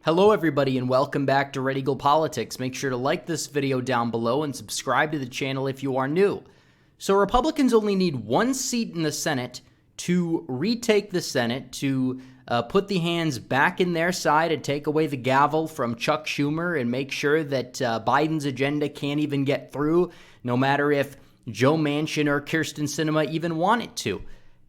Hello everybody and welcome back to Ready Go Politics. Make sure to like this video down below and subscribe to the channel if you are new. So Republicans only need one seat in the Senate to retake the Senate, to put the hands back in their side and take away the gavel from Chuck Schumer and make sure that Biden's agenda can't even get through, no matter if Joe Manchin or Kyrsten Sinema even want it to.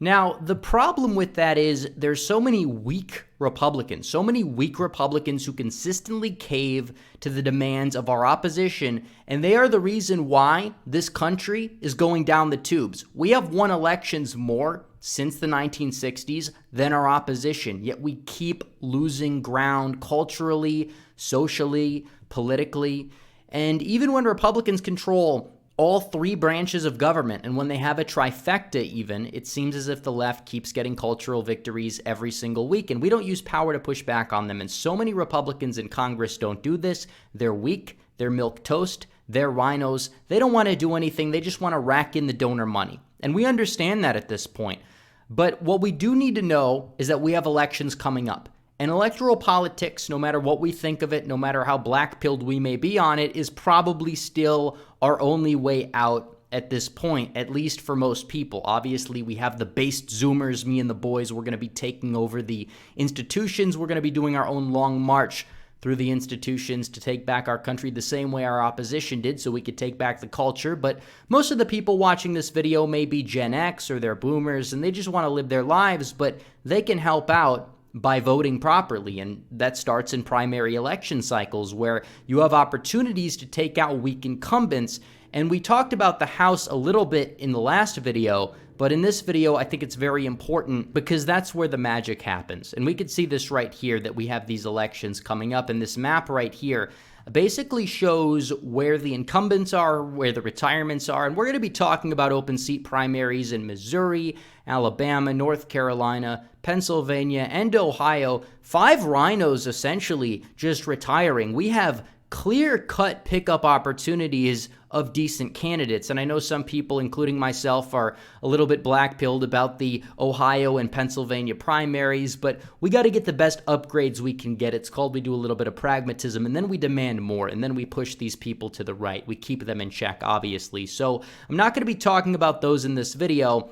Now, the problem with that is there's so many weak Republicans who consistently cave to the demands of our opposition, and they are the reason why this country is going down the tubes. We have won elections more since the 1960s than our opposition, yet we keep losing ground culturally, socially, politically, and even when Republicans control all three branches of government, and when they have a trifecta even, it seems as if the left keeps getting cultural victories every single week, and we don't use power to push back on them. And so many Republicans in Congress don't do this. They're weak, they're milquetoast, they're rhinos. They don't want to do anything. They just want to rack in the donor money. And we understand that at this point. But what we do need to know is that we have elections coming up. And electoral politics, no matter what we think of it, no matter how black-pilled we may be on it, is probably still our only way out at this point, at least for most people. Obviously, we have the based Zoomers, me and the boys. We're going to be taking over the institutions. We're going to be doing our own long march through the institutions to take back our country the same way our opposition did, so we could take back the culture. But most of the people watching this video may be Gen X or they're boomers, and they just want to live their lives, but they can help out by voting properly, and that starts in primary election cycles where you have opportunities to take out weak incumbents. And we talked about the House a little bit in the last video, but in this video I think it's very important because that's where the magic happens. And we could see this right here, that we have these elections coming up, and this map right here basically shows where the incumbents are, where the retirements are, and we're going to be talking about open seat primaries in Missouri, Alabama, North Carolina, Pennsylvania, and Ohio. 5 rhinos essentially just retiring. We have clear-cut pickup opportunities of decent candidates. And I know some people, including myself, are a little bit black-pilled about the Ohio and Pennsylvania primaries, but we got to get the best upgrades we can get. It's called we do a little bit of pragmatism, and then we demand more, and then we push these people to the right. We keep them in check, obviously. So I'm not going to be talking about those in this video,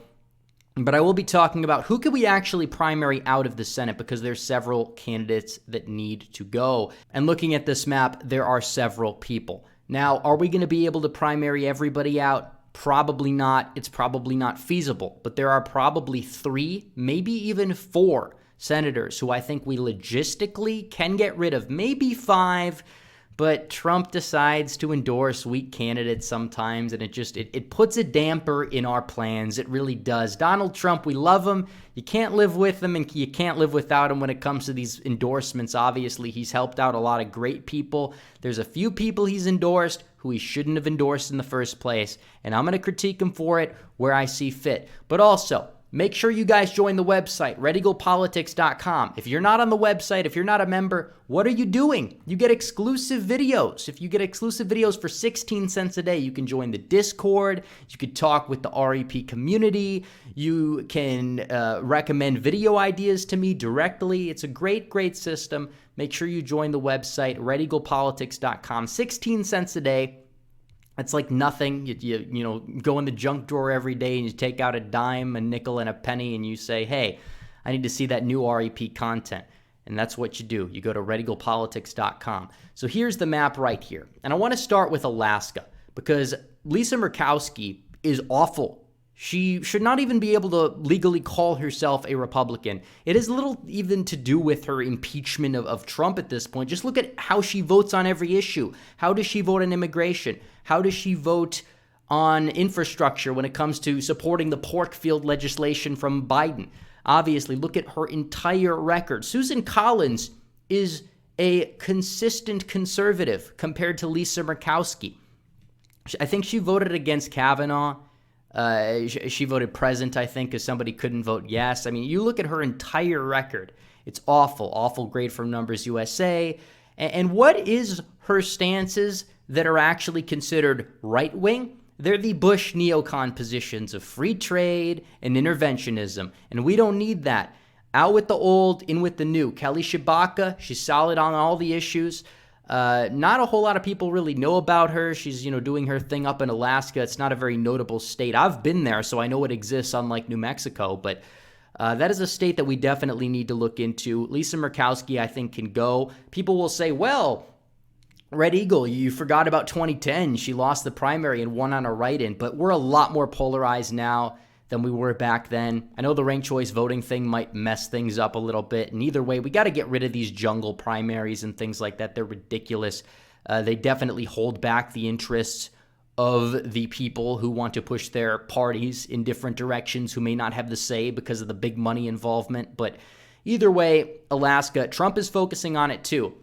but I will be talking about who could we actually primary out of the Senate, because there's several candidates that need to go. And looking at this map, there are several people. Now, are we going to be able to primary everybody out? Probably not. It's probably not feasible. But there are probably 3, maybe even 4 senators who I think we logistically can get rid of. Maybe 5. But Trump decides to endorse weak candidates sometimes, and it puts a damper in our plans. It really does. Donald Trump, we love him. You can't live with him, and you can't live without him when it comes to these endorsements. Obviously, he's helped out a lot of great people. There's a few people he's endorsed who he shouldn't have endorsed in the first place, and I'm going to critique him for it where I see fit. But also, make sure you guys join the website, readygopolitics.com. If you're not on the website, if you're not a member, what are you doing? You get exclusive videos. If you get exclusive videos for 16 cents a day, you can join the Discord. You could talk with the REP community. You can recommend video ideas to me directly. It's a great, great system. Make sure you join the website, readygopolitics.com. 16 cents a day. It's like nothing. You know, go in the junk drawer every day and you take out a dime, a nickel, and a penny, and you say, hey, I need to see that new REP content. And that's what you do. You go to readygopolitics.com. So here's the map right here. And I want to start with Alaska because Lisa Murkowski is awful. She should not even be able to legally call herself a Republican. It has little even to do with her impeachment of Trump at this point. Just look at how she votes on every issue. How does she vote on immigration? How does she vote on infrastructure when it comes to supporting the pork field legislation from Biden? Obviously, look at her entire record. Susan Collins is a consistent conservative compared to Lisa Murkowski. I think she voted against Kavanaugh. She voted present, I think, because somebody couldn't vote yes. I mean, you look at her entire record. It's awful, awful grade from Numbers USA. And what is her stances that are actually considered right-wing? They're the Bush neocon positions of free trade and interventionism, and we don't need that. Out with the old, in with the new. Kelly Tshibaka, she's solid on all the issues. Not a whole lot of people really know about her. She's, doing her thing up in Alaska. It's not a very notable state. I've been there, so I know it exists, unlike New Mexico, but that is a state that we definitely need to look into. Lisa Murkowski, I think, can go. People will say, well, Red Eagle, you forgot about 2010. She lost the primary and won on a write-in, but we're a lot more polarized now than we were back then. I know the ranked choice voting thing might mess things up a little bit, and either way, we got to get rid of these jungle primaries and things like that. They're ridiculous. They definitely hold back the interests of the people who want to push their parties in different directions, who may not have the say because of the big money involvement. But either way, Alaska, Trump is focusing on it too.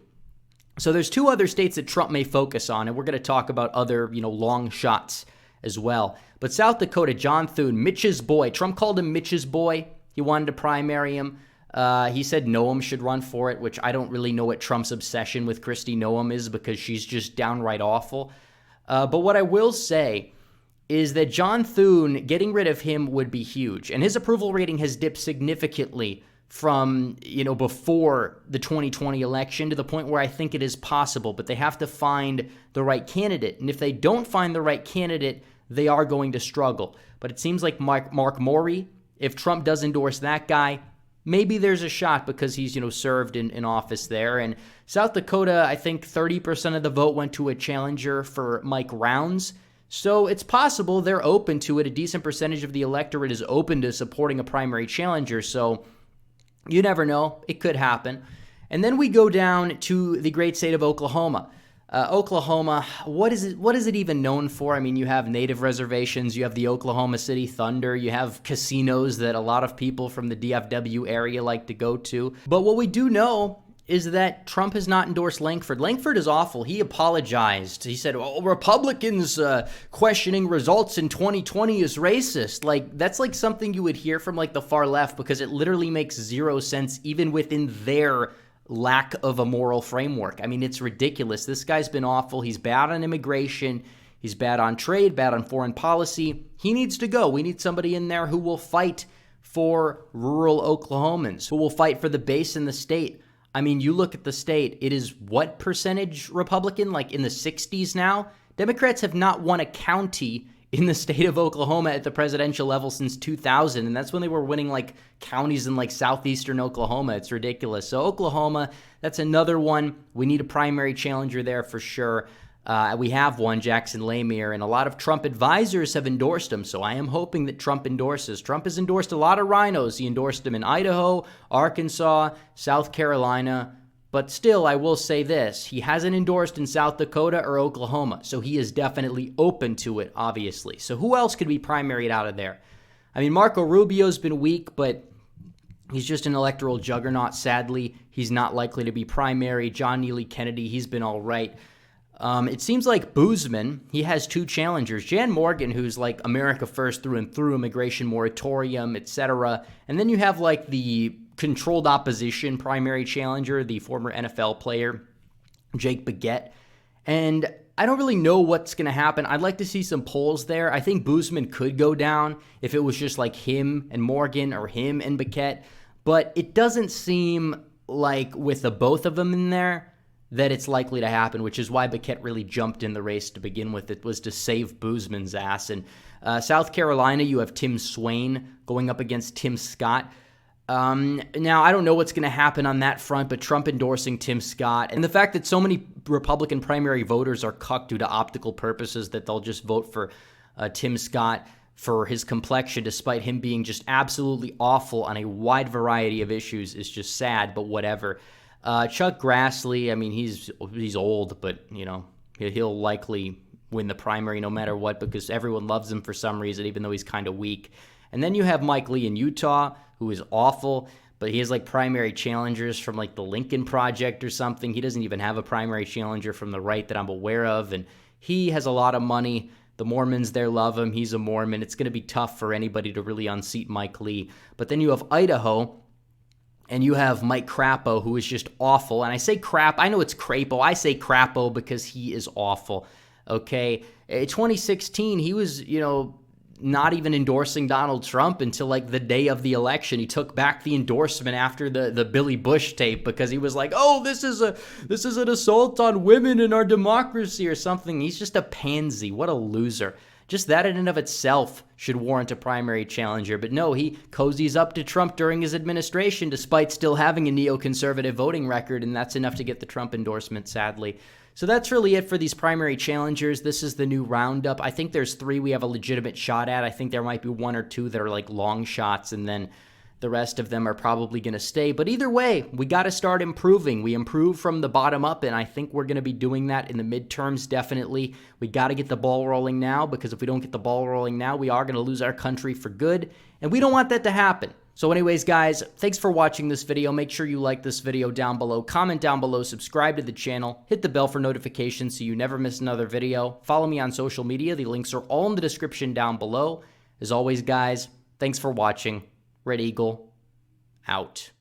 So there's two other states that Trump may focus on, and we're going to talk about other, long shots as well. But South Dakota, John Thune, Mitch's boy. Trump called him Mitch's boy. He wanted to primary him. He said Noam should run for it, which I don't really know what Trump's obsession with Kristi Noem is, because she's just downright awful. But what I will say is that John Thune, getting rid of him would be huge. And his approval rating has dipped significantly from, before the 2020 election to the point where I think it is possible. But they have to find the right candidate. And if they don't find the right candidate, they are going to struggle. But it seems like Mark Morey, if Trump does endorse that guy, maybe there's a shot because he's, served in office there. And South Dakota, I think 30% of the vote went to a challenger for Mike Rounds. So it's possible they're open to it. A decent percentage of the electorate is open to supporting a primary challenger. So you never know. It could happen. And then we go down to the great state of Oklahoma. Oklahoma, what is it even known for? I mean, you have native reservations, you have the Oklahoma City Thunder, you have casinos that a lot of people from the DFW area like to go to. But what we do know is that Trump has not endorsed Lankford. Lankford is awful. He apologized. He said, Republicans questioning results in 2020 is racist. That's like something you would hear from the far left, because it literally makes zero sense even within their lack of a moral framework. I mean, it's ridiculous. This guy's been awful. He's bad on immigration. He's bad on trade, bad on foreign policy. He needs to go. We need somebody in there who will fight for rural Oklahomans, who will fight for the base in the state. I mean, you look at the state, it is what percentage Republican? In the 60s now? Democrats have not won a county in the state of Oklahoma at the presidential level since 2000, and that's when they were winning counties in southeastern Oklahoma. It's ridiculous. So Oklahoma, that's another one. We need a primary challenger there for sure. We have one, Jackson Lemire, and a lot of Trump advisors have endorsed him, so I am hoping that Trump endorses. Trump has endorsed a lot of RINOs. He endorsed them in Idaho, Arkansas, South Carolina. But still, I will say this, he hasn't endorsed in South Dakota or Oklahoma, so he is definitely open to it, obviously. So who else could be primaried out of there? I mean, Marco Rubio's been weak, but he's just an electoral juggernaut, sadly. He's not likely to be primary. John Neely Kennedy, he's been all right. It seems like Boozman, he has two challengers. Jan Morgan, who's America First through and through, immigration moratorium, etc. And then you have the controlled opposition primary challenger, the former NFL player, Jake Baguette. And I don't really know what's going to happen. I'd like to see some polls there. I think Boozman could go down if it was just him and Morgan or him and Baguette. But it doesn't seem like with the both of them in there that it's likely to happen, which is why Baguette really jumped in the race to begin with. It was to save Boozman's ass. And South Carolina, you have Tim Swain going up against Tim Scott. Now, I don't know what's going to happen on that front, but Trump endorsing Tim Scott and the fact that so many Republican primary voters are cucked due to optical purposes that they'll just vote for Tim Scott for his complexion, despite him being just absolutely awful on a wide variety of issues, is just sad, but whatever. Chuck Grassley, I mean, he's old, but, he'll likely win the primary no matter what because everyone loves him for some reason, even though he's kind of weak. And then you have Mike Lee in Utah, who is awful, but he has primary challengers from the Lincoln Project or something. He doesn't even have a primary challenger from the right that I'm aware of, and he has a lot of money. The Mormons there love him. He's a Mormon. It's going to be tough for anybody to really unseat Mike Lee. But then you have Idaho, and you have Mike Crapo, who is just awful. And I say crap. I know it's Crapo. I say Crapo because he is awful. Okay? In 2016, he was, not even endorsing Donald Trump until like the day of the election. He took back the endorsement after the Billy Bush tape because he was like, oh, this is an assault on women and our democracy or something. He's just a pansy. What a loser. Just that in and of itself should warrant a primary challenger. But no, he cozies up to Trump during his administration despite still having a neoconservative voting record, and that's enough to get the Trump endorsement, sadly. So that's really it for these primary challengers. This is the new roundup. I think there's 3 we have a legitimate shot at. I think there might be 1 or 2 that are like long shots, and then the rest of them are probably going to stay. But either way, we got to start improving. We improve from the bottom up, and I think we're going to be doing that in the midterms, definitely. We got to get the ball rolling now, because if we don't get the ball rolling now, we are going to lose our country for good, and we don't want that to happen. So anyways, guys, thanks for watching this video. Make sure you like this video down below, comment down below, subscribe to the channel, hit the bell for notifications so you never miss another video. Follow me on social media. The links are all in the description down below. As always, guys, thanks for watching. Red Eagle, out.